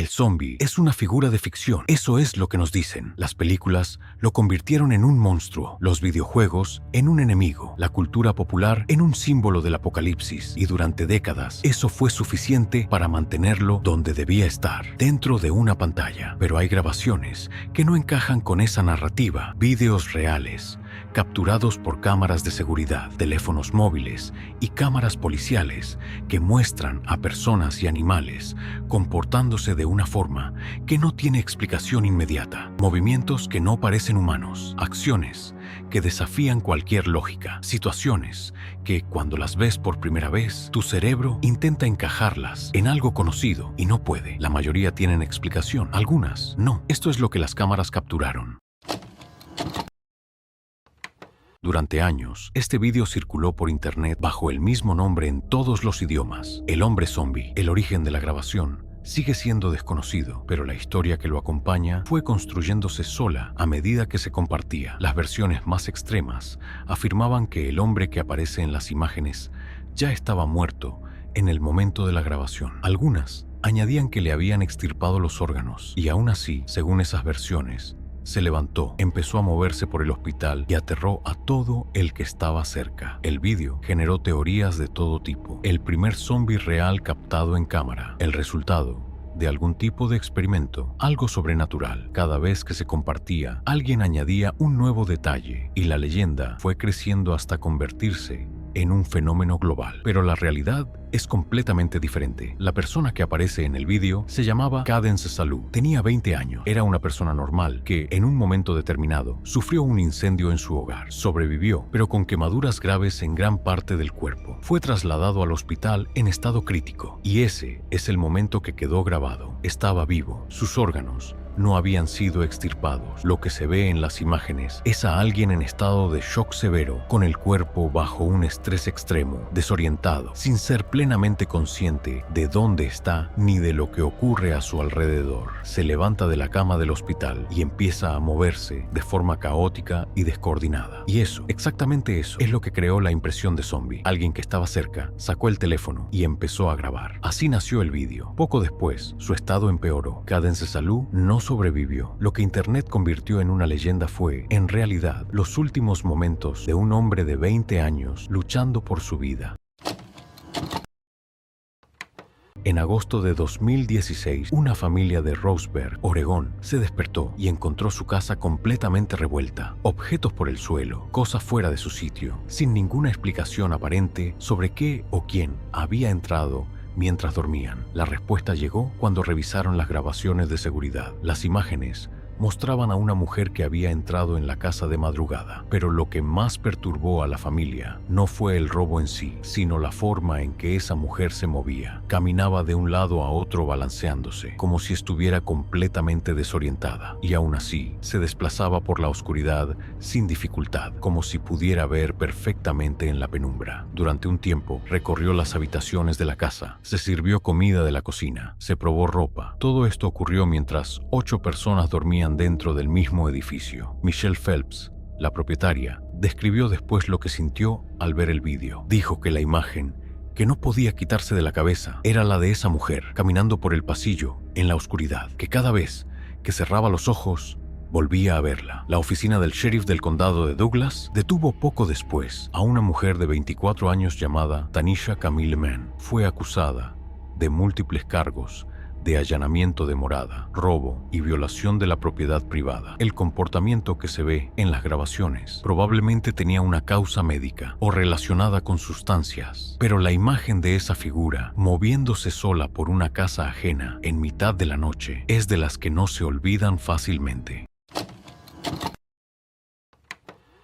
El zombie es una figura de ficción. Eso es lo que nos dicen. Las películas lo convirtieron en un monstruo, los videojuegos en un enemigo, la cultura popular en un símbolo del apocalipsis. Y durante décadas, eso fue suficiente para mantenerlo donde debía estar, dentro de una pantalla. Pero hay grabaciones que no encajan con esa narrativa. Vídeos reales, capturados por cámaras de seguridad, teléfonos móviles y cámaras policiales que muestran a personas y animales comportándose de una forma que no tiene explicación inmediata, movimientos que no parecen humanos, acciones que desafían cualquier lógica, situaciones que cuando las ves por primera vez, tu cerebro intenta encajarlas en algo conocido y no puede. La mayoría tienen explicación, algunas no. Esto es lo que las cámaras capturaron. Durante años, este vídeo circuló por internet bajo el mismo nombre en todos los idiomas, El hombre zombie. El origen de la grabación sigue siendo desconocido, pero la historia que lo acompaña fue construyéndose sola a medida que se compartía. Las versiones más extremas afirmaban que el hombre que aparece en las imágenes ya estaba muerto en el momento de la grabación. Algunas añadían que le habían extirpado los órganos, y aún así, según esas versiones, se levantó, empezó a moverse por el hospital y aterró a todo el que estaba cerca. El vídeo generó teorías de todo tipo. El primer zombie real captado en cámara. El resultado de algún tipo de experimento, algo sobrenatural. Cada vez que se compartía, alguien añadía un nuevo detalle y la leyenda fue creciendo hasta convertirse en un fenómeno global. Pero la realidad es completamente diferente. La persona que aparece en el vídeo se llamaba Cadence Salou. Tenía 20 años. Era una persona normal que, en un momento determinado, sufrió un incendio en su hogar. Sobrevivió, pero con quemaduras graves en gran parte del cuerpo. Fue trasladado al hospital en estado crítico. Y ese es el momento que quedó grabado. Estaba vivo. Sus órganos no habían sido extirpados. Lo que se ve en las imágenes es a alguien en estado de shock severo, con el cuerpo bajo un estrés extremo, desorientado, sin ser plenamente consciente de dónde está ni de lo que ocurre a su alrededor. Se levanta de la cama del hospital y empieza a moverse de forma caótica y descoordinada. Y eso, exactamente eso, es lo que creó la impresión de zombie. Alguien que estaba cerca sacó el teléfono y empezó a grabar. Así nació el vídeo. Poco después, su estado empeoró. Cadence Salou no sobrevivió. Lo que Internet convirtió en una leyenda fue, en realidad, los últimos momentos de un hombre de 20 años luchando por su vida. En agosto de 2016, una familia de Roseburg, Oregón, se despertó y encontró su casa completamente revuelta. Objetos por el suelo, cosas fuera de su sitio, sin ninguna explicación aparente sobre qué o quién había entrado mientras dormían. La respuesta llegó cuando revisaron las grabaciones de seguridad. Las imágenes mostraban a una mujer que había entrado en la casa de madrugada. Pero lo que más perturbó a la familia no fue el robo en sí, sino la forma en que esa mujer se movía. Caminaba de un lado a otro balanceándose, como si estuviera completamente desorientada. Y aún así, se desplazaba por la oscuridad sin dificultad, como si pudiera ver perfectamente en la penumbra. Durante un tiempo, recorrió las habitaciones de la casa, se sirvió comida de la cocina, se probó ropa. Todo esto ocurrió mientras 8 personas dormían dentro del mismo edificio. Michelle Phelps, la propietaria, describió después lo que sintió al ver el vídeo. Dijo que la imagen que no podía quitarse de la cabeza era la de esa mujer caminando por el pasillo en la oscuridad, que cada vez que cerraba los ojos volvía a verla. La oficina del sheriff del condado de Douglas detuvo poco después a una mujer de 24 años llamada Tanisha Camille Mann. Fue acusada de múltiples cargos de allanamiento de morada, robo y violación de la propiedad privada. El comportamiento que se ve en las grabaciones probablemente tenía una causa médica o relacionada con sustancias, pero la imagen de esa figura moviéndose sola por una casa ajena en mitad de la noche es de las que no se olvidan fácilmente.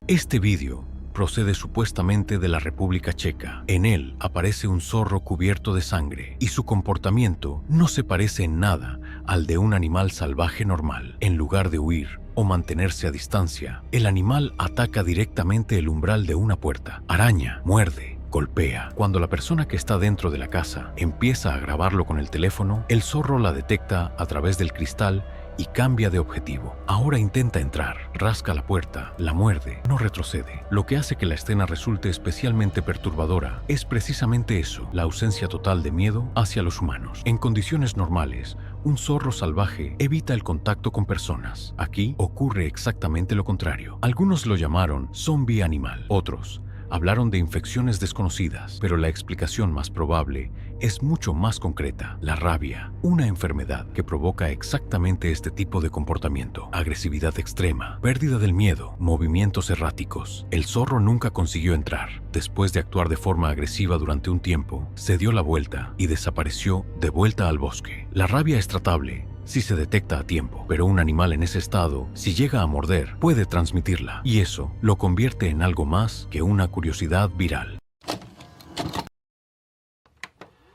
Este vídeo procede supuestamente de la República Checa. En él aparece un zorro cubierto de sangre y su comportamiento no se parece en nada al de un animal salvaje normal. En lugar de huir o mantenerse a distancia, el animal ataca directamente el umbral de una puerta, araña, muerde, golpea. Cuando la persona que está dentro de la casa empieza a grabarlo con el teléfono, el zorro la detecta a través del cristal y cambia de objetivo. Ahora intenta entrar, rasca la puerta, la muerde, no retrocede. Lo que hace que la escena resulte especialmente perturbadora es precisamente eso, la ausencia total de miedo hacia los humanos. En condiciones normales, Un zorro salvaje evita el contacto con personas. Aquí ocurre exactamente lo contrario. Algunos lo llamaron zombie animal. Otros hablaron de infecciones desconocidas, pero la explicación más probable es mucho más concreta. La rabia, una enfermedad que provoca exactamente este tipo de comportamiento. Agresividad extrema, pérdida del miedo, movimientos erráticos. El zorro nunca consiguió entrar. Después de actuar de forma agresiva durante un tiempo, se dio la vuelta y desapareció de vuelta al bosque. La rabia es tratable si se detecta a tiempo, pero un animal en ese estado, si llega a morder, puede transmitirla, y eso lo convierte en algo más que una curiosidad viral.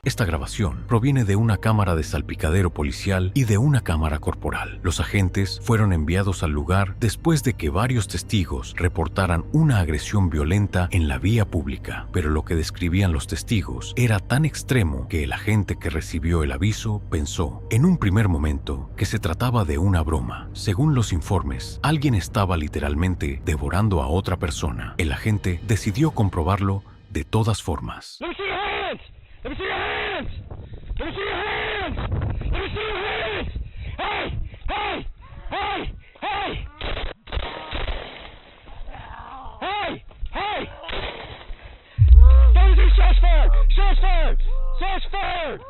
Esta grabación proviene de una cámara de salpicadero policial y de una cámara corporal. Los agentes fueron enviados al lugar después de que varios testigos reportaran una agresión violenta en la vía pública, pero lo que describían los testigos era tan extremo que el agente que recibió el aviso pensó, en un primer momento, que se trataba de una broma. Según los informes, alguien estaba literalmente devorando a otra persona. El agente decidió comprobarlo de todas formas. Let me see your hands! Let me see your hands! Let me see your hands! Hey! Hey! Hey! Hey! Hey! Hey! Don't do shots fired! Shots fired! Shots fired!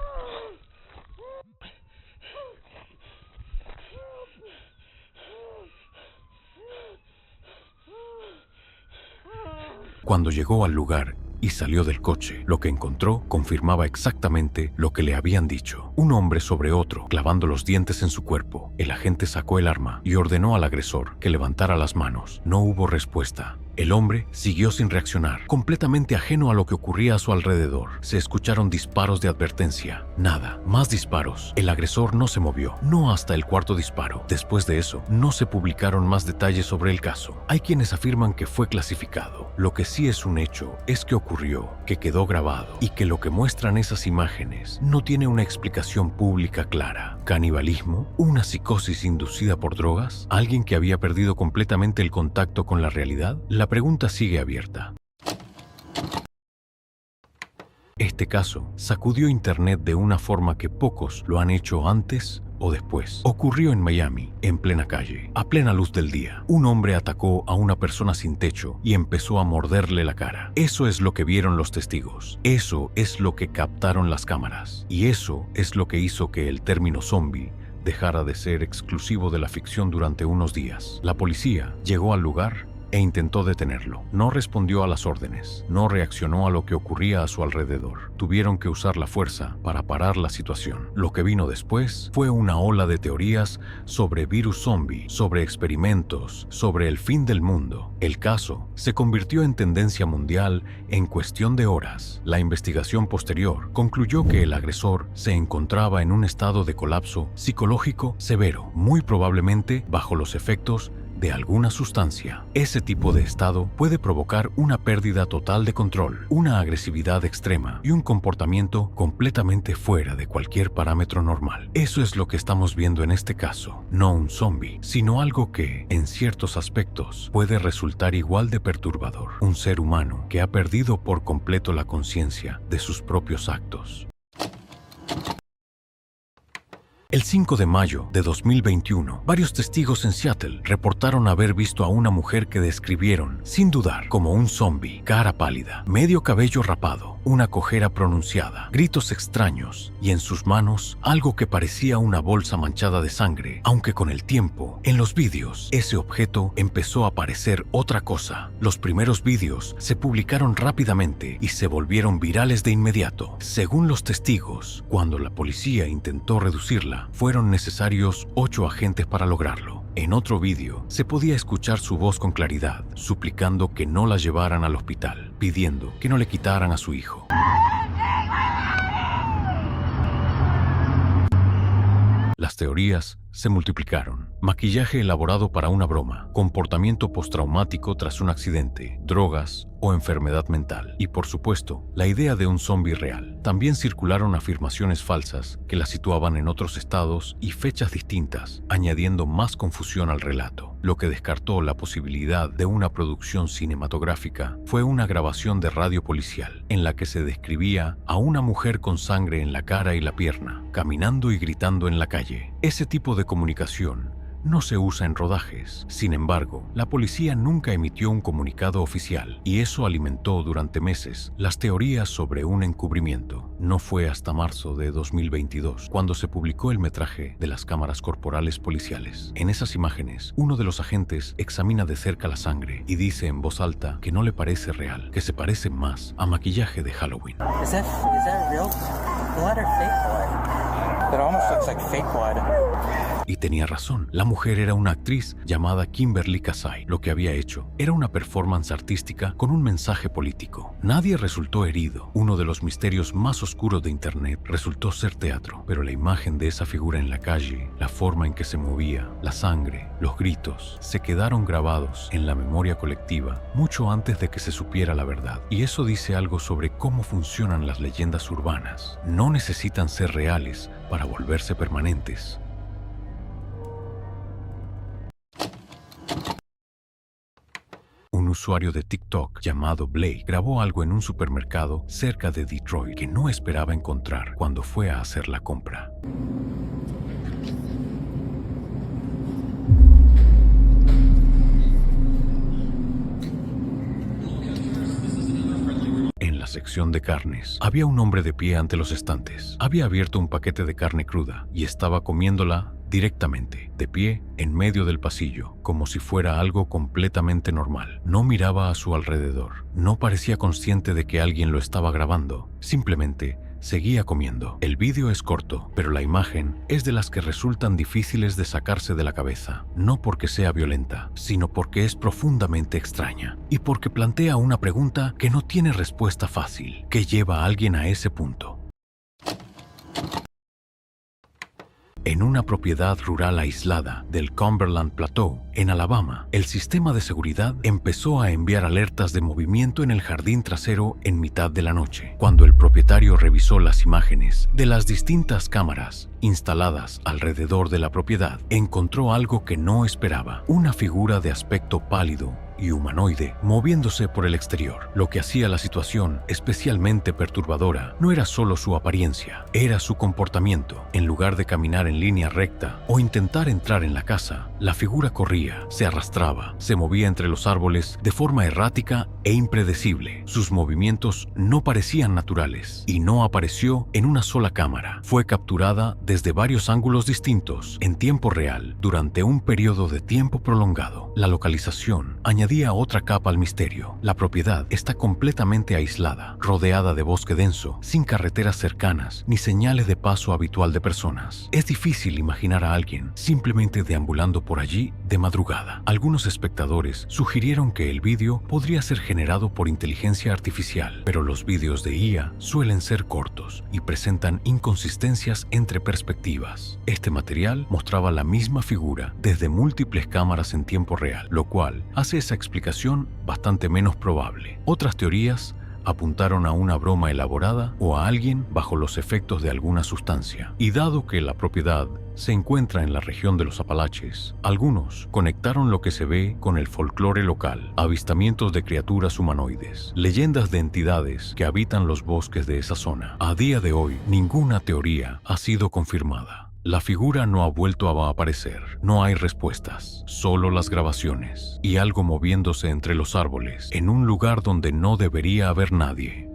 Cuando llegó al lugar y salió del coche, lo que encontró confirmaba exactamente lo que le habían dicho. Un hombre sobre otro, clavando los dientes en su cuerpo. El agente sacó el arma y ordenó al agresor que levantara las manos. No hubo respuesta. El hombre siguió sin reaccionar, completamente ajeno a lo que ocurría a su alrededor. Se escucharon disparos de advertencia. Nada, más disparos. El agresor no se movió, no hasta el cuarto disparo. Después de eso, no se publicaron más detalles sobre el caso. Hay quienes afirman que fue clasificado. Lo que sí es un hecho es que ocurrió, que quedó grabado y que lo que muestran esas imágenes no tiene una explicación pública clara. ¿Canibalismo? ¿Una psicosis inducida por drogas? ¿Alguien que había perdido completamente el contacto con la realidad? La pregunta sigue abierta. Este caso sacudió Internet de una forma que pocos lo han hecho antes o después. Ocurrió en Miami, en plena calle, a plena luz del día. Un hombre atacó a una persona sin techo y empezó a morderle la cara. Eso es lo que vieron los testigos. Eso es lo que captaron las cámaras. Y eso es lo que hizo que el término zombie dejara de ser exclusivo de la ficción durante unos días. La policía llegó al lugar e intentó detenerlo. No respondió a las órdenes, no reaccionó a lo que ocurría a su alrededor. Tuvieron que usar la fuerza para parar la situación. Lo que vino después fue una ola de teorías sobre virus zombie, sobre experimentos, sobre el fin del mundo. El caso se convirtió en tendencia mundial en cuestión de horas. La investigación posterior concluyó que el agresor se encontraba en un estado de colapso psicológico severo, muy probablemente bajo los efectos de alguna sustancia. Ese tipo de estado puede provocar una pérdida total de control, una agresividad extrema y un comportamiento completamente fuera de cualquier parámetro normal. Eso es lo que estamos viendo en este caso. No un zombie, sino algo que, en ciertos aspectos, puede resultar igual de perturbador. Un ser humano que ha perdido por completo la conciencia de sus propios actos. El 5 de mayo de 2021, varios testigos en Seattle reportaron haber visto a una mujer que describieron, sin dudar, como un zombie, cara pálida, medio cabello rapado, una cojera pronunciada, gritos extraños y en sus manos algo que parecía una bolsa manchada de sangre, aunque con el tiempo, en los vídeos, ese objeto empezó a parecer otra cosa. Los primeros vídeos se publicaron rápidamente y se volvieron virales de inmediato. Según los testigos, cuando la policía intentó reducirla, fueron necesarios 8 agentes para lograrlo. En otro vídeo, se podía escuchar su voz con claridad, suplicando que no la llevaran al hospital, pidiendo que no le quitaran a su hijo. Las teorías se multiplicaron. Maquillaje elaborado para una broma, comportamiento postraumático tras un accidente, drogas o enfermedad mental. Y por supuesto, la idea de un zombie real. También circularon afirmaciones falsas que la situaban en otros estados y fechas distintas, añadiendo más confusión al relato. Lo que descartó la posibilidad de una producción cinematográfica fue una grabación de radio policial en la que se describía a una mujer con sangre en la cara y la pierna, caminando y gritando en la calle. Ese tipo de comunicación no se usa en rodajes. Sin embargo, la policía nunca emitió un comunicado oficial y eso alimentó durante meses las teorías sobre un encubrimiento. No fue hasta marzo de 2022 cuando se publicó el metraje de las cámaras corporales policiales. En esas imágenes, uno de los agentes examina de cerca la sangre y dice en voz alta que no le parece real, que se parece más a maquillaje de Halloween. Is that real blood or fake blood? It almost looks like fake blood. Y tenía razón, la mujer era una actriz llamada Kimberly Kasai. Lo que había hecho era una performance artística con un mensaje político. Nadie resultó herido. Uno de los misterios más oscuros de Internet resultó ser teatro, pero la imagen de esa figura en la calle, la forma en que se movía, la sangre, los gritos, se quedaron grabados en la memoria colectiva mucho antes de que se supiera la verdad. Y eso dice algo sobre cómo funcionan las leyendas urbanas. No necesitan ser reales para volverse permanentes. Un usuario de TikTok llamado Blake grabó algo en un supermercado cerca de Detroit que no esperaba encontrar cuando fue a hacer la compra. En la sección de carnes, había un hombre de pie ante los estantes. Había abierto un paquete de carne cruda y estaba comiéndola directamente, de pie, en medio del pasillo, como si fuera algo completamente normal. No miraba a su alrededor. No parecía consciente de que alguien lo estaba grabando. Simplemente seguía comiendo. El vídeo es corto, pero la imagen es de las que resultan difíciles de sacarse de la cabeza. No porque sea violenta, sino porque es profundamente extraña. Y porque plantea una pregunta que no tiene respuesta fácil. ¿Qué lleva a alguien a ese punto? En una propiedad rural aislada del Cumberland Plateau, en Alabama, el sistema de seguridad empezó a enviar alertas de movimiento en el jardín trasero en mitad de la noche. Cuando el propietario revisó las imágenes de las distintas cámaras instaladas alrededor de la propiedad, encontró algo que no esperaba: una figura de aspecto pálido y humanoide moviéndose por el exterior. Lo que hacía la situación especialmente perturbadora no era solo su apariencia, era su comportamiento. En lugar de caminar en línea recta o intentar entrar en la casa, la figura corría, se arrastraba, se movía entre los árboles de forma errática e impredecible. Sus movimientos no parecían naturales y no apareció en una sola cámara. Fue capturada desde varios ángulos distintos en tiempo real durante un periodo de tiempo prolongado. La localización añadía otra capa al misterio. La propiedad está completamente aislada, rodeada de bosque denso, sin carreteras cercanas ni señales de paso habitual de personas. Es difícil imaginar a alguien simplemente deambulando por allí de madrugada. Algunos espectadores sugirieron que el vídeo podría ser generado por inteligencia artificial, pero los vídeos de IA suelen ser cortos y presentan inconsistencias entre perspectivas. Este material mostraba la misma figura desde múltiples cámaras en tiempo real, lo cual hace esa explicación bastante menos probable. Otras teorías apuntaron a una broma elaborada o a alguien bajo los efectos de alguna sustancia. Y dado que la propiedad se encuentra en la región de los Apalaches, algunos conectaron lo que se ve con el folclore local: avistamientos de criaturas humanoides, leyendas de entidades que habitan los bosques de esa zona. A día de hoy, ninguna teoría ha sido confirmada. La figura no ha vuelto a aparecer. No hay respuestas, solo las grabaciones y algo moviéndose entre los árboles en un lugar donde no debería haber nadie.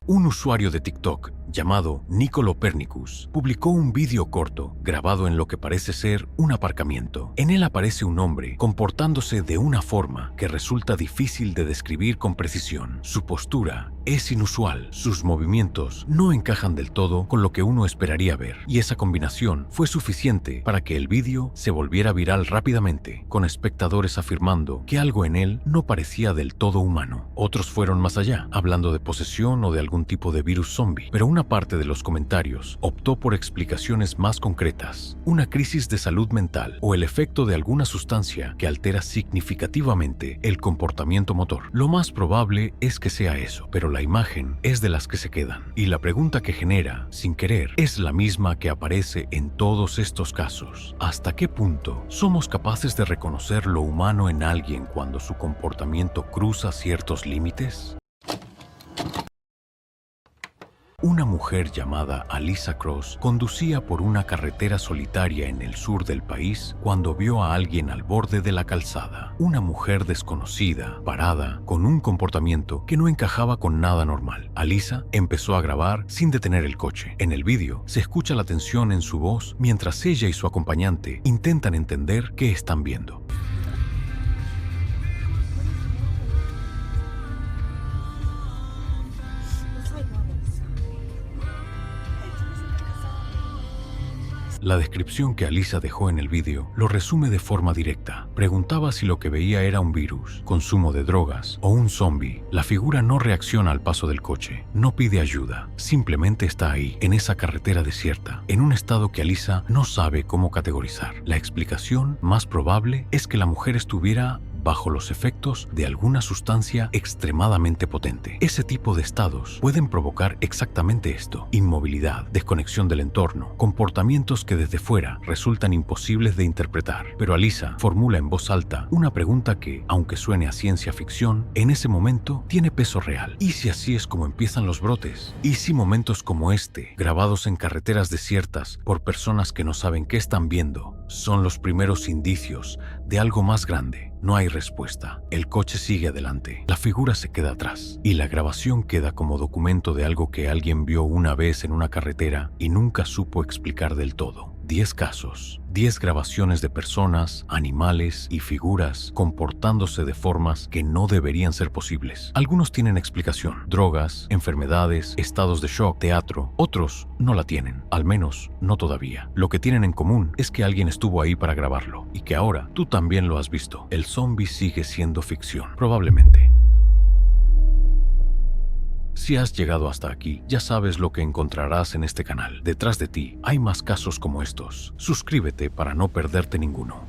Un usuario de TikTok llamado Nicolo Pernicus, publicó un vídeo corto grabado en lo que parece ser un aparcamiento. En él aparece un hombre comportándose de una forma que resulta difícil de describir con precisión. Su postura es inusual, sus movimientos no encajan del todo con lo que uno esperaría ver, y esa combinación fue suficiente para que el vídeo se volviera viral rápidamente, con espectadores afirmando que algo en él no parecía del todo humano. Otros fueron más allá, hablando de posesión o de algún tipo de virus zombie, pero una parte de los comentarios optó por explicaciones más concretas: una crisis de salud mental o el efecto de alguna sustancia que altera significativamente el comportamiento motor. Lo más probable es que sea eso, pero la imagen es de las que se quedan, y la pregunta que genera, sin querer, es la misma que aparece en todos estos casos. ¿Hasta qué punto somos capaces de reconocer lo humano en alguien cuando su comportamiento cruza ciertos límites? Una mujer llamada Alisa Cross conducía por una carretera solitaria en el sur del país cuando vio a alguien al borde de la calzada. Una mujer desconocida, parada, con un comportamiento que no encajaba con nada normal. Alisa empezó a grabar sin detener el coche. En el vídeo se escucha la tensión en su voz mientras ella y su acompañante intentan entender qué están viendo. La descripción que Alisa dejó en el vídeo lo resume de forma directa. Preguntaba si lo que veía era un virus, consumo de drogas o un zombie. La figura no reacciona al paso del coche, no pide ayuda, simplemente está ahí, en esa carretera desierta, en un estado que Alisa no sabe cómo categorizar. La explicación más probable es que la mujer estuviera bajo los efectos de alguna sustancia extremadamente potente. Ese tipo de estados pueden provocar exactamente esto: inmovilidad, desconexión del entorno, comportamientos que desde fuera resultan imposibles de interpretar. Pero Alisa formula en voz alta una pregunta que, aunque suene a ciencia ficción, en ese momento tiene peso real. ¿Y si así es como empiezan los brotes? ¿Y si momentos como este, grabados en carreteras desiertas por personas que no saben qué están viendo, son los primeros indicios de algo más grande? No hay respuesta. El coche sigue adelante. La figura se queda atrás. Y la grabación queda como documento de algo que alguien vio una vez en una carretera y nunca supo explicar del todo. 10 casos, 10 grabaciones de personas, animales y figuras comportándose de formas que no deberían ser posibles. Algunos tienen explicación: drogas, enfermedades, estados de shock, teatro. Otros no la tienen, al menos no todavía. Lo que tienen en común es que alguien estuvo ahí para grabarlo y que ahora tú también lo has visto. El zombie sigue siendo ficción, probablemente. Si has llegado hasta aquí, ya sabes lo que encontrarás en este canal. Detrás de ti hay más casos como estos. Suscríbete para no perderte ninguno.